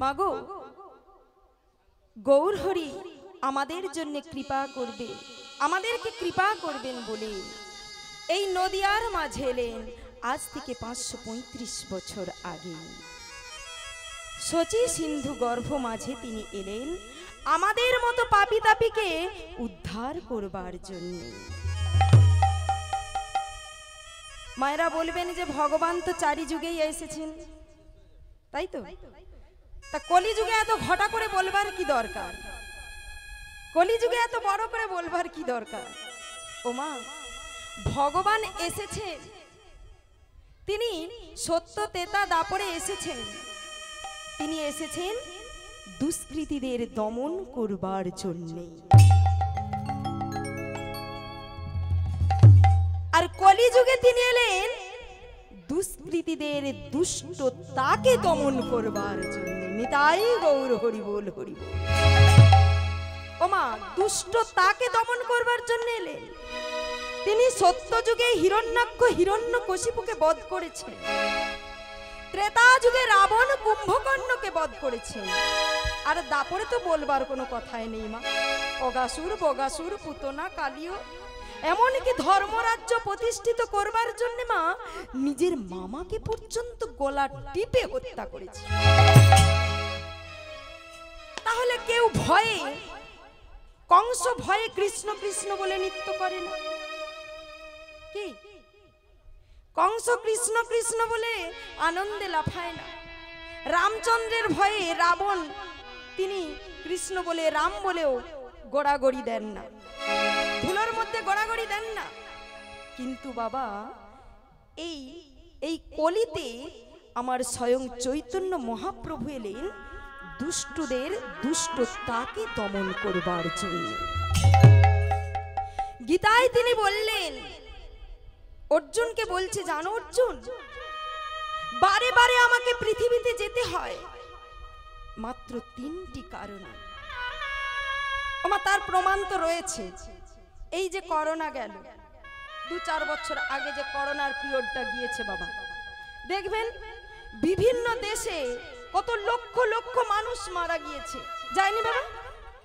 মাগো গৌর হরি আমাদের জন্য কৃপা করবে, আমাদেরকে কৃপা করবেন বলে এই নদিয়ার মাঝে এলেন আজ থেকে 535 বছর আগে। শচী সিন্ধু গর্ভ মাঝে তিনি এলেন আমাদের মতো পাপী তাপীকে উদ্ধার করবার জন্য। মায়েরা বলবেন যে ভগবান তো চারি যুগেই এসেছেন, তাই তো? তা কলিযুগে এত ঘটা করে বলবার কি দরকার? কলিযুগে এত বড় করে বলবার কি দরকার? ও মা, ভগবান এসেছেন, তিনি সত্য তেতা দাপরে এসেছেন, তিনি এসেছেন দুষ্কৃতীদের দমন করবার জন্য। আর কলিযুগে তিনি এলেন দুষ্কৃতীদের দুষ্টতাকে দমন করবার জন্য। নিতাই গৌর হরি বল হরি বল। ওমা, দুষ্টতাকে দমন করবার জন্য এলেন। তিনি সত্য যুগে হিরণ্যাক্ষ হিরণ্যকশিপুকে বধ করেছেন, ত্রেতা যুগে রাবণ কুম্ভকর্ণকে বধ করেছেন, আর দাপরে তো বলবার কোনো কথাই নেই মা। অগাসুর বগাসুর পুতনা কালিও, এমনকি ধর্মরাজ্য প্রতিষ্ঠিত করবার জন্য মা নিজের মামাকে পর্যন্ত গলা টিপে হত্যা করেছে। তাহলে কেউ ভয়ে, কংস ভয়ে কৃষ্ণ কৃষ্ণ বলে নৃত্য করে না কি? কংস কৃষ্ণ কৃষ্ণ বলে আনন্দে লাফায় না। রামচন্দ্রের ভয়ে রাবণ তিনি কৃষ্ণ বলে রাম বলেও গোড়াগড়ি দেন না, ধুলোর মধ্যে গোড়াগড়ি দেন না। কিন্তু বাবা, এই কলিতে আমার স্বয়ং চৈতন্য মহাপ্রভু এলেন দুষ্টদের দুষ্টতাকে দমন করবার জন্য। গীতায় তিনি বললেন, অর্জুনকে বলছে, জানো অর্জুন, বারে বারে আমাকে পৃথিবীতে যেতে হয় মাত্র 3টি কারণে। আমার তার প্রমাণ তো রয়েছে। এই যে করোনা গেল, 2-4 বছর আগে যে করোনার পিরিয়ডটা গিয়েছে বাবা, দেখবেন বিভিন্ন দেশে কত লক্ষ লক্ষ মানুষ মারা গিয়েছে, যায়নি বাবা?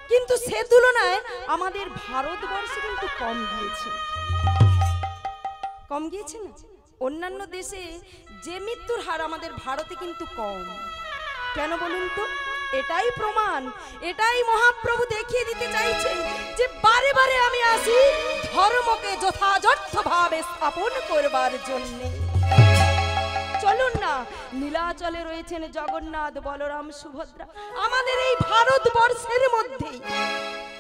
কিন্তু সে তুলনায় আমাদের ভারতবর্ষে কিন্তু কম গিয়েছে। কম গিয়েছে না? অন্যান্য দেশে যে মৃত্যুর হার আমাদের ভারতে কিন্তু কম। কেন বলুন তো? এটাই প্রমাণ, এটাই মহাপ্রভু দেখিয়ে দিতে চাইছে যে বারে বারে আমি আসি ধর্মকে যথাযথভাবে স্থাপন করবার জন্য। চলুন না, নীলাচলে রয়েছেন জগন্নাথ, বলরাম, সুভদ্রা, আমাদের এই ভারতবর্ষের মধ্যেই।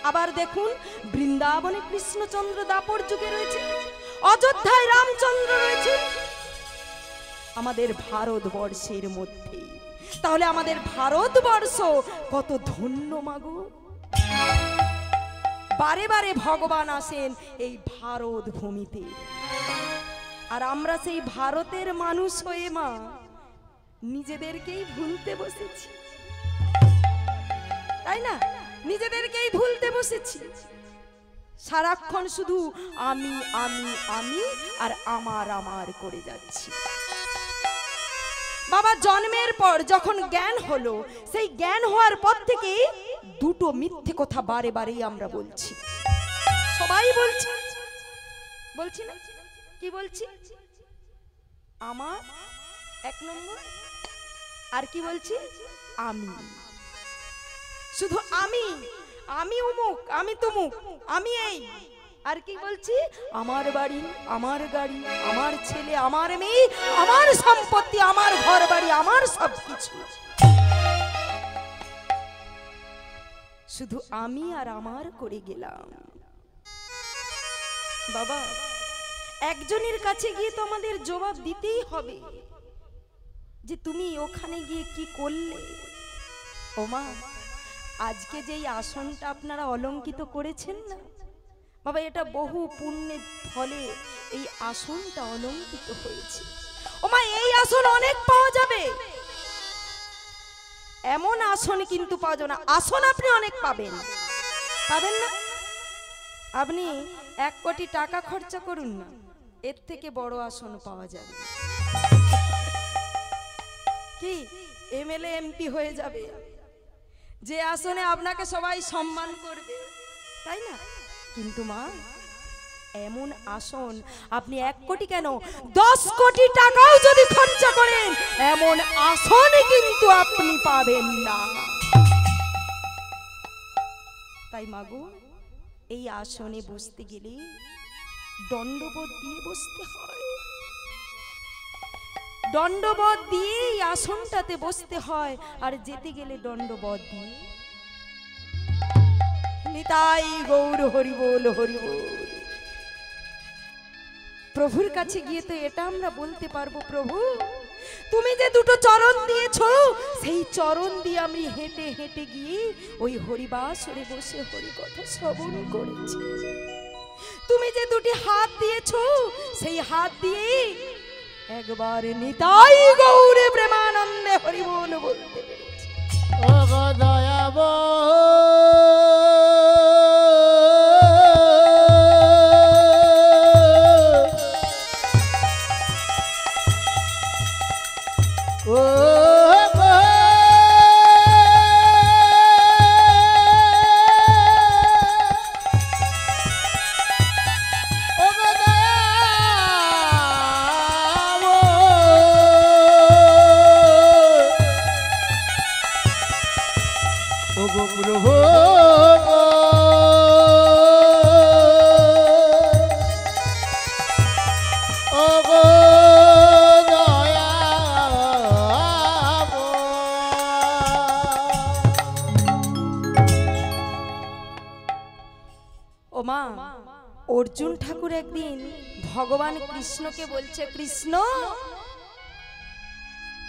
আবার দেখুন বৃন্দাবনে কৃষ্ণচন্দ্র দাপর যুগে রয়েছে, অযোধ্যায় রামচন্দ্র রয়েছে, আমাদের ভারতবর্ষের মধ্যেই। তাহলে আমাদের ভারতবর্ষ কত ধন্য মাগো। বারে বারে ভগবান আসেন এই ভারত ভূমিতে, আর আমরা সেই ভারতের মানুষ হয়ে মা নিজেদেরকেই ভুলতে বসেছি, তাই না? নিজেদেরকেই ভুলতে বসেছি। সারাক্ষণ শুধু আমি আমি আমি আর আমার আমার করে যাচ্ছি। বাবা, জন্মের পর যখন জ্ঞান হলো, সেই জ্ঞান হওয়ার পর থেকে 2টো মিথ্যে কথা বারে বারেই আমরা বলছি। সবাই বলছি, বলছি না? কি বলছি? আমার 1 নম্বর, আর কি বলছি? আমি। শুধু আমি, আমি অমুক, আমি তমুক, আমি এই। আর কি বলছি? আমার বাড়ি, আমার গাড়ি, আমার ছেলে, আমার মেয়ে, আমার সম্পত্তি, আমার ঘর বাড়ি, আমার সবকিছু। শুধু আমি আর আমার করে গেলাম। বাবা, একজনের কাছে গিয়ে তো আমাদের জবাব দিতেই হবে যে তুমি ওখানে গিয়ে কি করলে। ও মা, আজকে যেই আসনটা আপনারা অলঙ্কিত করেছেন না বাবা, এটা বহু পুণ্যের ফলে এই আসনটা অলঙ্কিত হয়েছে। ও মা, এই আসন অনেক পাওয়া যাবে, এমন আসন কিন্তু পাওয়া যাবে না। আসন আপনি অনেক পাবেন, পাবেন না? আপনি 1 কোটি টাকা খরচা করুন না, এর থেকে বড় আসন পাওয়া যাবে। কি এমএলএ এমপি হয়ে যাবে, যে আসনে আপনাকে সবাই সম্মান করবে, তাই না? কিন্তু মা, এমন আসন আপনি 1 কোটি কেন 10 কোটি টাকাও যদি খরচা করেন, এমন আসন কিন্তু আপনি পাবেন না। তাই মাগো, এই আসনে বসতে গেলে দণ্ডবোধ দিয়ে বসতে হয়, দণ্ডবোধ দিয়ে এই আসনটাতে বসতে হয়, আর যেতে গেলে দণ্ডবোধ দিয়ে। নিতাই গৌর হরি বল, হরি বল। প্রভুর কাছে গিয়ে তো এটা আমরা বলতে পারবো, প্রভু তুমি যে 2টো চরণ দিয়েছো, সেই চরণ দিয়ে আমি হেঁটে হেঁটে গিয়ে ওই হরিবাসরে বসে হরি কথা শ্রবণ করেছি। তুমি যে 2টি হাত দিয়েছো, সেই হাত দিয়ে একবার নিতাই গৌরে প্রেমানন্দে হরি বল বলতে পেরেছি। ও গো দয়াবো অর্জুন ঠাকুর একদিন ভগবান কৃষ্ণকে বলছে, কৃষ্ণ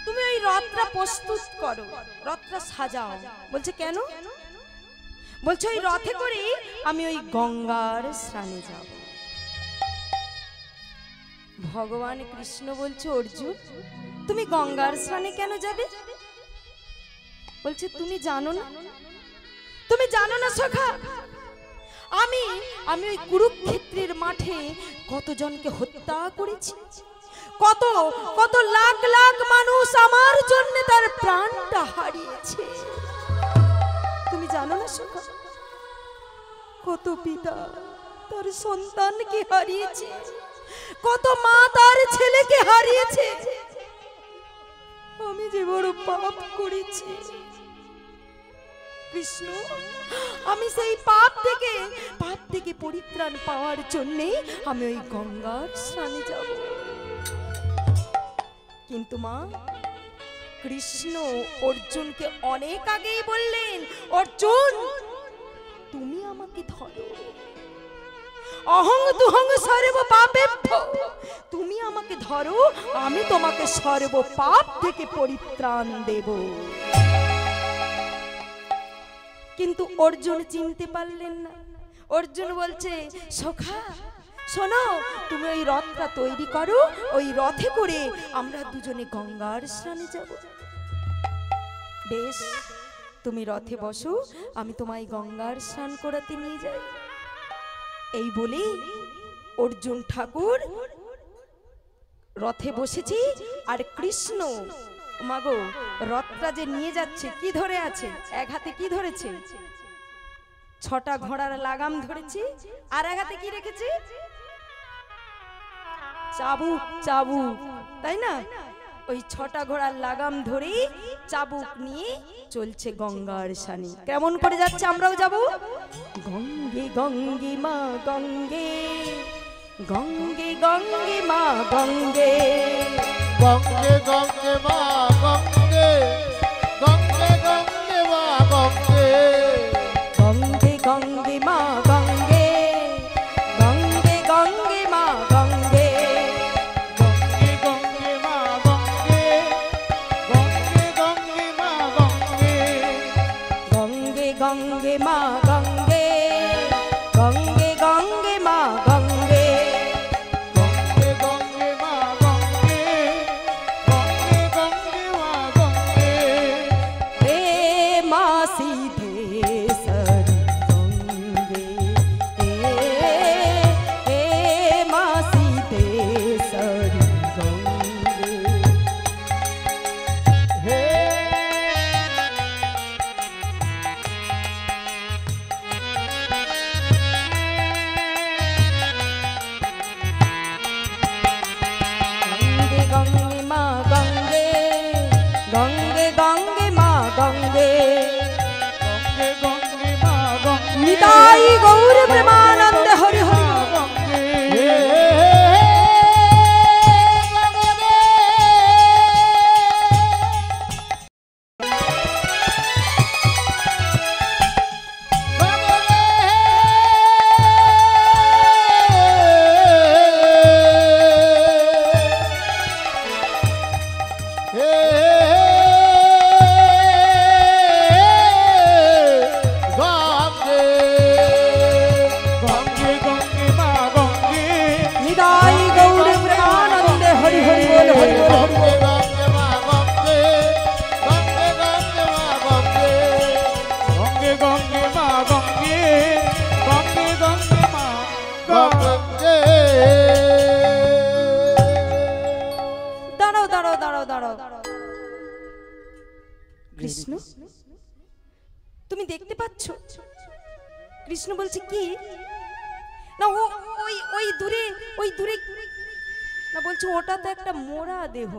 তুমি ওই রথটা প্রস্তুত করো, রথটা সাজাও। বলছে কেন? বলছে ওই রথে করে আমি ওই গঙ্গার স্নানে যাব। ভগবান কৃষ্ণ বলছে, অর্জুন তুমি গঙ্গার স্নানে কেন যাবে? বলছে তুমি জানো না, তুমি জানো না সখা, আমি ওই কুরুক্ষেত্রের মাঠে কতজনকে হত্যা করেছি, কত কত লাখ লাখ মানুষ আমার জন্য তার প্রাণটা হারিয়েছে। তুমি জানো না সখা, কত পিতা তার সন্তানকে হারিয়েছে, কত মা তার ছেলেকে হারিয়েছে। আমি যে বড় পাপ করেছি কৃষ্ণ, আমি সেই পাপ থেকে পরিত্রাণ পাওয়ার জন্যে আমি ওই গঙ্গার স্নানে যাব। কিন্তু মা, কৃষ্ণ অর্জুনকে অনেক আগেই বললেন, অর্জুন তুমি আমাকে ধরো, অহং দুহং সর্ব পাপেভ্যো, তুমি আমাকে ধরো, আমি তোমাকে সর্ব পাপ থেকে পরিত্রাণ দেব। কিন্তু অর্জুন চিনতে পারলেন না। অর্জুন বলছে, সখা শোনো, তুমি ওই রথটা তৈরি করো, ওই রথে করে আমরা দুজনে গঙ্গার স্নানে যাব। বেশ, তুমি রথে বসো, আমি তোমায় গঙ্গার স্নান করাতে নিয়ে যাই। এই বলি অর্জুন ঠাকুর রথে বসেছি, আর কৃষ্ণ মাগো রথটা যে নিয়ে যাচ্ছে কি ধরে আছে? এক হাতে কি ধরেছে? 6টা ঘোড়ার লাগাম ধরেছে, আর এক হাতে কি রেখেছে? চাবুক, চাবুক, তাই না? ওই 6টা ঘোড়ার লাগাম ধরে চাবুক নিয়ে চলছে গঙ্গার স্নানে। কেমন করে যাচ্ছে? আমরাও যাব। গঙ্গে গঙ্গে মা গঙ্গে, গঙ্গে গঙ্গে মা গঙ্গে, গঙ্গে গঙ্গে মা গঙ্গে, গঙ্গে গঙ্গে মা গঙ্গে, গঙ্গে গঙ্গে মা গঙ্গে, গঙ্গে গঙ্গে মা গঙ্গে, গঙ্গে গঙ্গে মা গঙ্গে, গঙ্গে গঙ্গে মা গঙ্গে, গঙ্গে গঙ্গে মা গঙ্গে, গঙ্গে গঙ্গে মা গঙ্গে, গঙ্গে গঙ্গে মা গঙ্গে, গঙ্গে গঙ্গে মা গঙ্গে মা গঙ্গে গঙ্গে গঙ্গে মা গঙ্গে নিতাই গৌর প্রেমানন্দে হরি হরি কৃষ্ণ তুমি দেখতে পাচ্ছ কৃষ্ণ বলছে কি না ওই দূরে না বলছে ওটা তো একটা মোড়া দেহ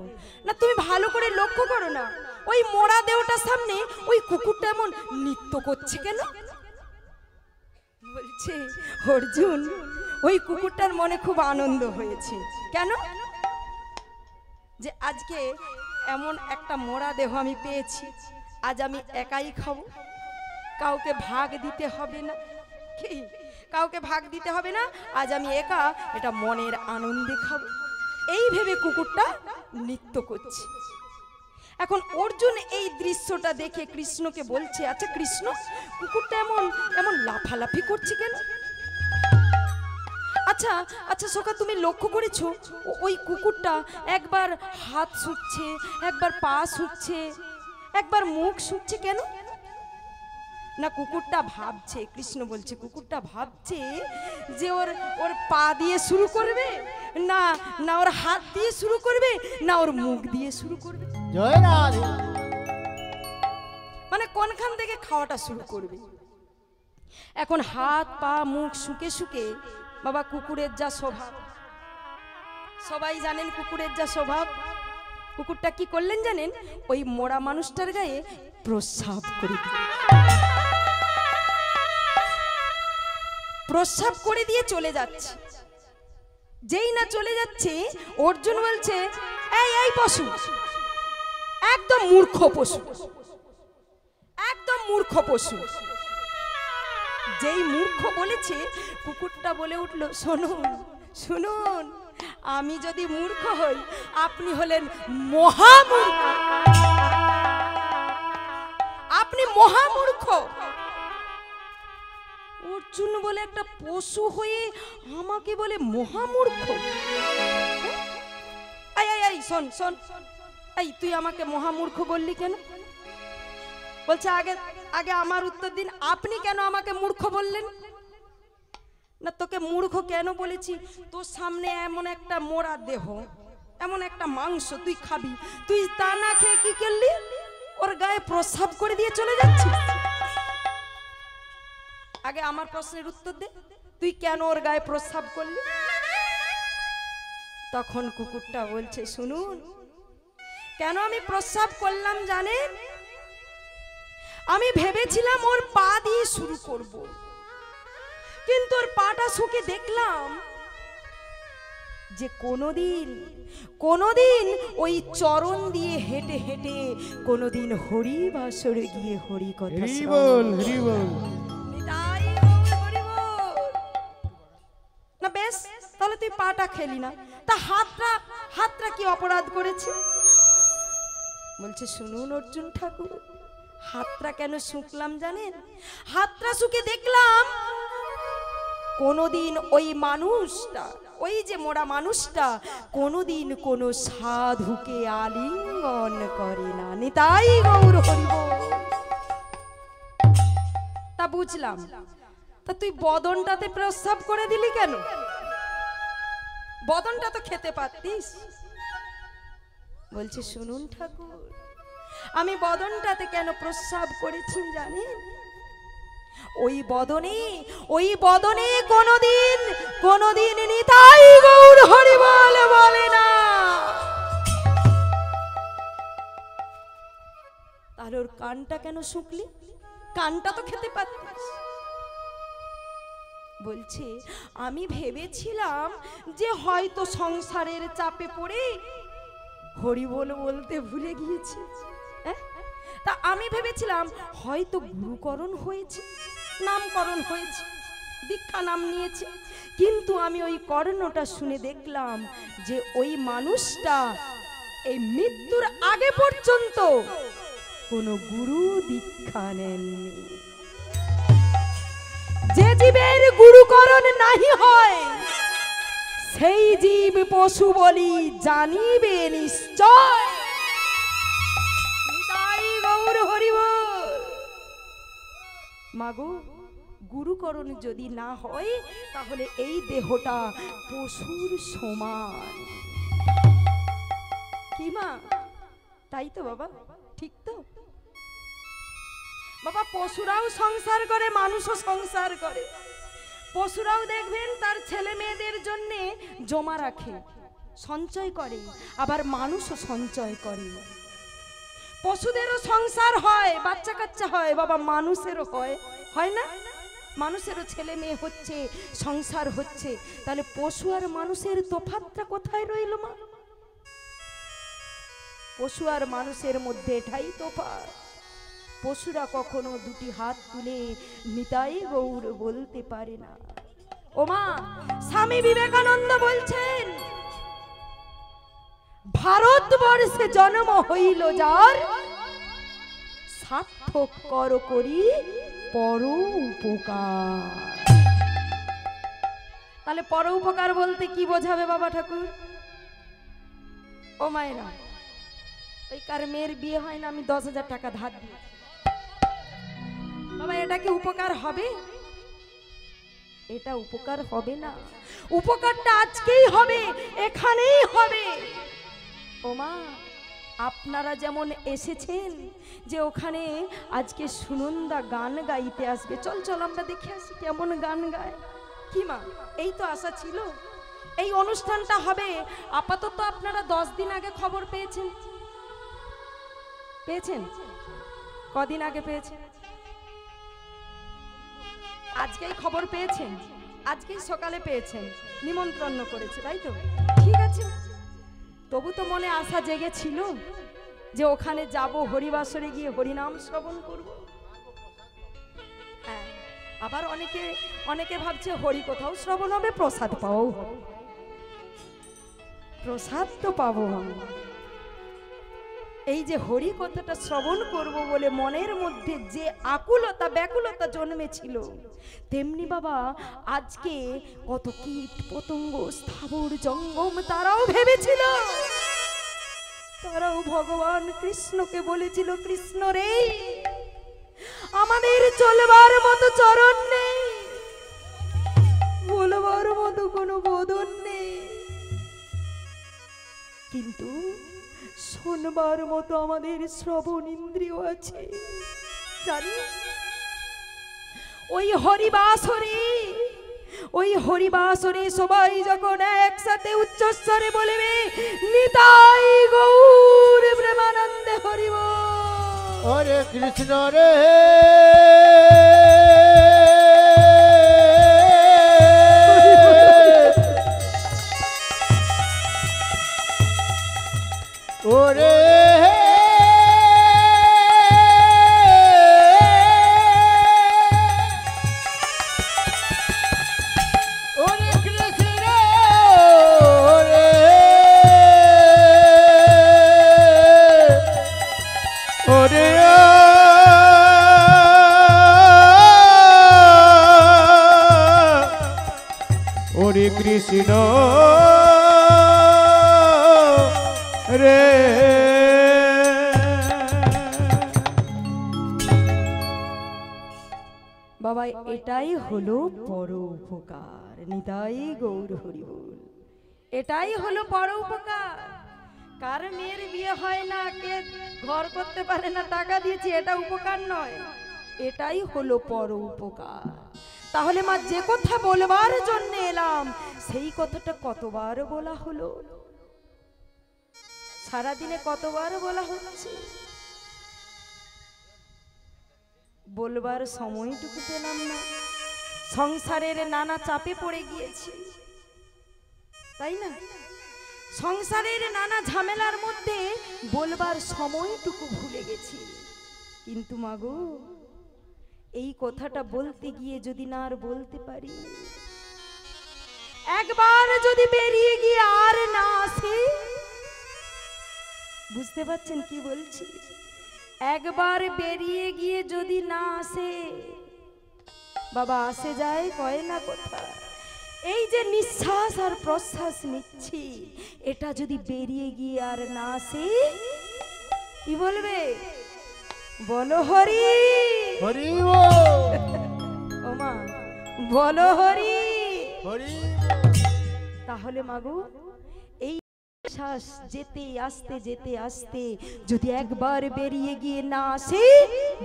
না তুমি ভালো করে লক্ষ্য করো না ওই মোড়া দেহটার সামনে ওই কুকুরটা এমন নৃত্য করছে কেন বলছে অর্জুন ওই কুকুরটার মনে খুব আনন্দ হয়েছে কেন যে আজকে এমন একটা মোড়া দেহ আমি পেয়েছি আজ আমি একাই খাবো কাউকে ভাগ দিতে হবে না কি কাউকে ভাগ দিতে হবে না আজ আমি একা এটা মনের আনন্দে খাবো এই ভেবে কুকুরটা নৃত্য করছে এখন অর্জুন এই দৃশ্যটা দেখে কৃষ্ণকে বলছে আচ্ছা কৃষ্ণ কুকুরটা এমন লাফালাফি করছে কেন আচ্ছা আচ্ছা সখা তুমি লক্ষ্য করেছো ওই কুকুরটা একবার হাত ছুটছে একবার পা ছুটছে একবার মুখ ছুটছে কেন না কুকুরটা ভাবছে কৃষ্ণ বলছে কুকুরটা ভাবছে যে ওর পা দিয়ে শুরু করবে না না ওর হাত দিয়ে শুরু করবে না ওর মুখ দিয়ে শুরু করবে জয় রাধে মানে কোনখান থেকে খাওয়াটা শুরু করবে এখন হাত পা মুখ শুকে শুকে বাবা কুকুরের যা স্বভাব সবাই জানেন কুকুরের যা স্বভাব কুকুরটা কি করলেন জানেন ওই মোড়া মানুষটার গায়ে প্রস্রাব করে প্রস্রাব করে দিয়ে চলে যাচ্ছে যেই না চলে যাচ্ছে অর্জুন বলছে এই পশু একদম মূর্খ পশু একদম মূর্খ পশু যেই মূর্খ বলেছে কুকুরটা বলে উঠলো শুনুন শুনুন আমি যদি মূর্খ হই আপনি হলেন মহামূর্খ আপনি মহামূর্খ অর্জুন বলে একটা পশু হয়ে আমাকে বলে মহামূর্খ এই শোন শোন এই তুই আমাকে মহামূর্খ বললি কেন বলছে আগে আগে আমার উত্তর দিন আপনি কেন আমাকে মূর্খ বললেন না তোকে মূর্খ কেন বলেছি তোর সামনে এমন একটা মোড়া দেহ এমন একটা মাংস তুই খাবি তুই তা না খেয়ে কি করলি ওর গায়ে প্রস্রাব করে দিয়ে চলে যাচ্ছিস আগে আমার প্রশ্নের উত্তর দে তুই কেন ওর গায়ে প্রস্রাব করলি তখন কুকুরটা বলছে শুনুন কেন আমি প্রস্রাব করলাম জানেন আমি ভেবেছিলাম ওর পা দিয়ে শুরু করব কিন্তু ওর পাটা শুকে দেখলাম যে কোনোদিন ওই চরণ দিয়ে হেঁটে হেঁটে কোনোদিন হরি বাসরে গিয়ে হরি কথা হরি বল না বেশ তাহলে তুই পাটা খেলি না তা হাতটা কি অপরাধ করেছে বলছে শুনুন অর্জুন ঠাকুর হাতটা কেন শুকলাম জানেন হাতটা শুকে দেখলাম কোনোদিন ওই মানুষটা ওই যে মোড়া মানুষটা কোনোদিন কোনো সাধুকে আলিঙ্গন করে না নিতাই গৌর হরি বল তা বুঝলাম তা তুই বদনটাতে প্রস্রাব করে দিলি কেন বদনটা তো খেতে পারতিস বলছে শুনুন ঠাকুর আমি বদনটাতে কেন প্রস্রাব করেছি জানেন ওই বদনে কোনোদিন নিতাই গৌর হরি বল বলে না আর ওর কানটা কেন শুকলি? কানটা তো খেতে পারতিস। বলছে আমি ভেবেছিলাম যে হয়তো সংসারের চাপে পড়ে হরি বল বলতে ভুলে গিয়েছি। তা আমি ভেবেছিলাম হয়তো গুরুকরণ হয়েছে, নামকরণ হয়েছে, দীক্ষা নাম নিয়েছে। কিন্তু আমি ওই কর্ণটা শুনে দেখলাম যে ওই মানুষটা এই মৃত্যুর আগে পর্যন্ত কোনো গুরু দীক্ষা নেননি। যে জীবের গুরুকরণ নাহি হয় সেই জীব পশু বলি জানিবে নিশ্চয়। নিতাই গৌর হরি বল। মাগো, গুরুকরণ যদি না হয় তাহলে এই দেহটা পশুর সমান। কি মা, তাই তো বাবা? ঠিক তো বাবা? পশুরাও সংসার করে, মানুষও সংসার করে। পশুরাও দেখবেন তার ছেলে মেয়েদের জন্য জমা রাখে, সঞ্চয় করে, আবার মানুষও সঞ্চয় করে। পশুদেরও সংসার হয়, বাচ্চা কাচ্চা হয়, বাবা মানুষেরও হয়, হয় না? মানুষেরও ছেলে মেয়ে হচ্ছে, সংসার হচ্ছে। তাহলে পশু আর মানুষের তফাৎটা কোথায় রইল মা? পশু আর মানুষের মধ্যে এটাই তফাৎ। পশুরা কখনো দুটি হাত তুলে নিতাই গৌর বলতে পারে না। ও মা, স্বামী বিবেকানন্দ বলছেন ভারতবর্ষে জন্ম হইল যার সার্থক কর করি পর উপকার। তাহলে পর উপকার বলতে কি বোঝাবে বাবা ঠাকুর? ও মায়েরা, ওই কার মেয়ের বিয়ে হয় না, আমি 10,000 টাকা ধার দিই, বাবা এটা কি উপকার হবে? এটা উপকার হবে না। উপকারটা আজকেই হবে, এখানেই হবে। ও মা, আপনারা যেমন এসেছেন যে ওখানে আজকে সুনন্দা গান গাইতে আসবে, চল চল আমরা দেখে আসি কেমন গান গায়। কি মা, এই তো আশা ছিল এই অনুষ্ঠানটা হবে। আপাতত আপনারা 10 দিন আগে খবর পেয়েছেন, পেয়েছেন? কদিন আগে পেয়েছেন? আজকেই খবর পেয়েছেন, আজকেই সকালে পেয়েছেন, নিমন্ত্রণ করেছে, তাই তো? ঠিক আছে, তবু তো মনে আশা জেগেছিল যে ওখানে যাব, হরিবাসরে গিয়ে হরিনাম শ্রবণ করব। হ্যাঁ, আবার অনেকে ভাবছে হরি কোথাও শ্রবণ হবে, প্রসাদ পাও, প্রসাদ তো পাবো। এই যে হরি কথাটা শ্রবণ করব বলে মনের মধ্যে যে আকুলতা ব্যাকুলতা জন্মেছিল, তেমনি বাবা আজকে কত কীট পতঙ্গ স্থাবর জঙ্গম তারাও ভেবেছিল, তারাও ভগবান কৃষ্ণকে বলেছিল, কৃষ্ণ রে আমাদের চলবার মতো চরণ নেই, বলবার মতো কোনো বদন নেই, কিন্তু শোনবার মতো আমাদের শ্রবণ ইন্দ্রিয় আছে। জানিস, ওই হরিবাসরে সবাই যখন একসাথে উচ্চস্বরে বলবে নিতাই গৌর প্রেমানন্দে হরি বল, হরে কৃষ্ণ রে ওরে ওরে কৃষ্ণ রে ওরে ওরে কৃষ্ণ রে। বাবা এটাই হলো পর উপকার। নিতাই গৌর হরি বল। এটাই হলো পর উপকার। কার মেয়ের বিয়ে হয় না, কে ঘর করতে পারে না, টাকা দিয়েছি, এটা উপকার নয়, এটাই হলো পর উপকার। তাহলে মা যে কথা বলবার জন্য এলাম সেই কথাটা কতবার বলা হলো? সারাদিনে কতবার বলা হচ্ছে? বলবার সময়টুকু পেলাম না, সংসারের নানা চাপে পড়ে গিয়েছি, তাই না? সংসারের নানা ঝামেলার মধ্যে বলবার সময়টুকু ভুলে গেছি। কিন্তু মাগো, এই কথাটা বলতে গিয়ে যদি না আর বলতে পারি, একবার যদি বেরিয়ে গিয়ে আর না আসে, বুঝতে পারছেন কি বলছি? একবার বেরিয়ে গিয়ে যদি না আসে, বাবা আসে যায় কয় না কথা, এই যে নিঃশ্বাস আর প্রশ্বাস নিচ্ছি, এটা যদি বেরিয়ে গিয়ে আর না আসে, কি বলবে? বলো হরি হরি ও মা, বলো হরি হরি। তাহলে মাগো, এই শ্বাস যেতে আসতে যেতে আসতে যদি একবার বেরিয়ে গিয়ে না আসে,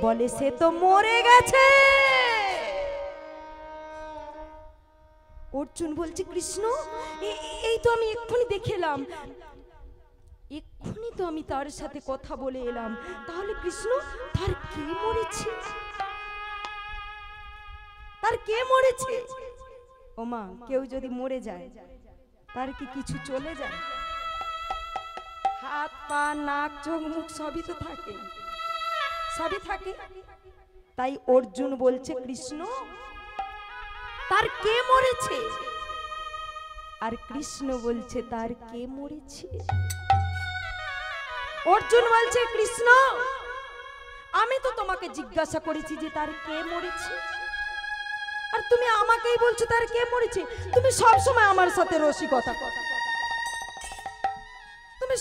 বলে সে তো মরে গেছে। অর্জুন বলছে, কৃষ্ণ এই তো আমি এক্ষুনি দেখে এলাম, এক্ষুনি তো আমি তার সাথে কথা বলে এলাম, তাহলে কৃষ্ণ তার কে মরেছে? তার কে মরেছে? ও মা, কেউ যদি মরে যায় তার কি কিছু চলে যায়? হাত পা নাক চোখ মুখ সবই তো থাকে, সবই থাকে। তাই অর্জুন বলছে, কৃষ্ণ তার কে মরেছে? আর কৃষ্ণ বলছে, তার কে মরেছে? অর্জুন বলছে, কৃষ্ণ আমি তো তোমাকে জিজ্ঞাসা করেছি যে তার কে মরেছে, আর তুমি আমাকেই বলছো তার কে মরেছে। তুমি সব সময় আমার সাথে রসিকতা করো, তুমি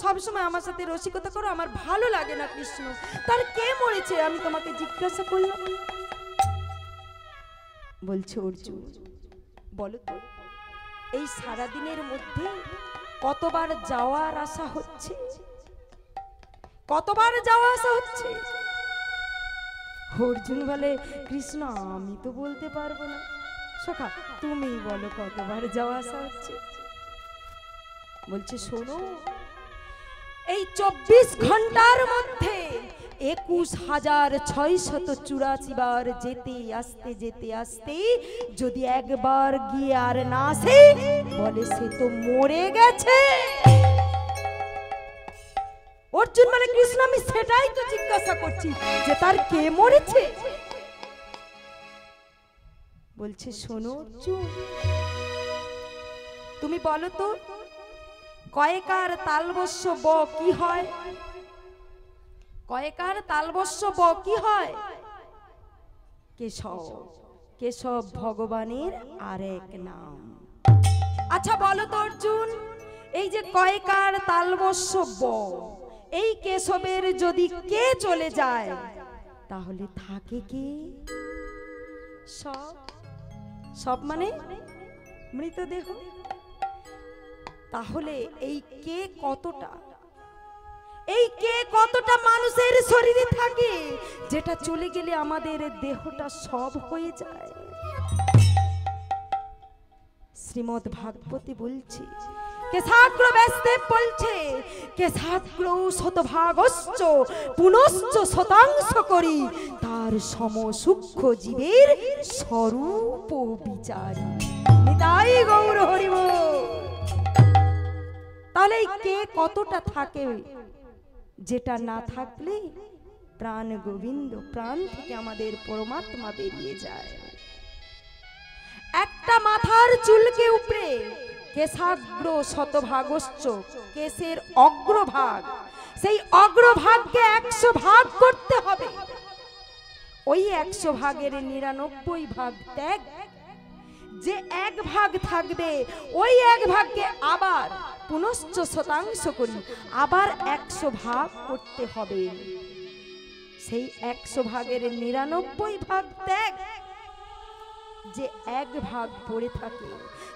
সব সময় আমার সাথে রসিকতা করো, আমার ভালো লাগে না কৃষ্ণ। তার কে মরেছে আমি তোমাকে জিজ্ঞাসা করলাম। বলছে অর্জুন, বলো তো এই সারা দিনের মধ্যে কতবার যাওয়ার আশা হচ্ছে, কতবার যাওয়া আসা হচ্ছে? অর্জুন বলে, কৃষ্ণ আমি তো বলতে পারবো না, সখা তুমি বলো কতবার যাওয়া আসা হচ্ছে। বলছে, শোনো, এই 24 ঘন্টার মধ্যে 21,684 বার যেতে আসতে যেতে আসতে যদি একবার গিয়ে আর না আসে, বলে সে তো মরে গেছে। অর্জুন মানে, কৃষ্ণ আমি সেটাই তো জিজ্ঞাসা করছি যে তার কে মরেছে। বলছে, শোনো অর্জুন, তুমি বলো তো কয়েকার তালবস্য ব কি হয়? কয়েকার তালবস্য ব কি হয়? কেশব। কেশব ভগবানের আরেক নাম। আচ্ছা বলো তো অর্জুন, এই যে কয়েকার তালবস্য ব, এই কেশবের যদি কে চলে যায় তাহলে থাকে কে? সব। সব মানে মৃতদেহ। তাহলে এই কে কতটা, এই কে কতটা মানুষের শরীরে থাকে যেটা চলে গেলে আমাদের দেহটা সব হয়ে যায়? শ্রীমদ্ ভাগবতে বলছে, কেশাগ্র ব্যাসদেব বলছে, কেশাগ্র শতভাগশ্চ পুনশ্চ শতাংশ করি তার সম সূক্ষ্ম জীবের স্বরূপ বিচারি। নিতাই গৌর হরি বল। তাহলে এই কে কতটা থাকে, যেটা না থাকলে প্রাণ গোবিন্দ, প্রাণ থেকে আমাদের পরমাত্মা বেরিয়ে যায়। একটা মাথার চুলকে উপরে কেশাগ্র শতভাগশ্চ, কেশের অগ্রভাগ, সেই অগ্রভাগকে 100 ভাগ করতে হবে। ওই 100 ভাগের 99 ভাগ ত্যাগ, যে 1 ভাগ থাকবে ওই 1 ভাগকে আবার পুনশ্চ শতাংশ করি আবার 100 ভাগ করতে হবে। সেই 100 ভাগের 99 ভাগ ত্যাগ, যে 1 ভাগ পড়ে থাকে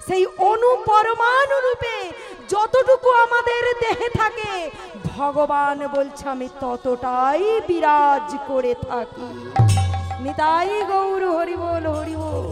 সেই অণু পরমাণু রূপে যতটুকু আমাদের দেহে থাকে, ভগবান বলছে আমি ততটাই বিরাজ করে থাকি। নিতাই গৌর হরি বল, হরি বল।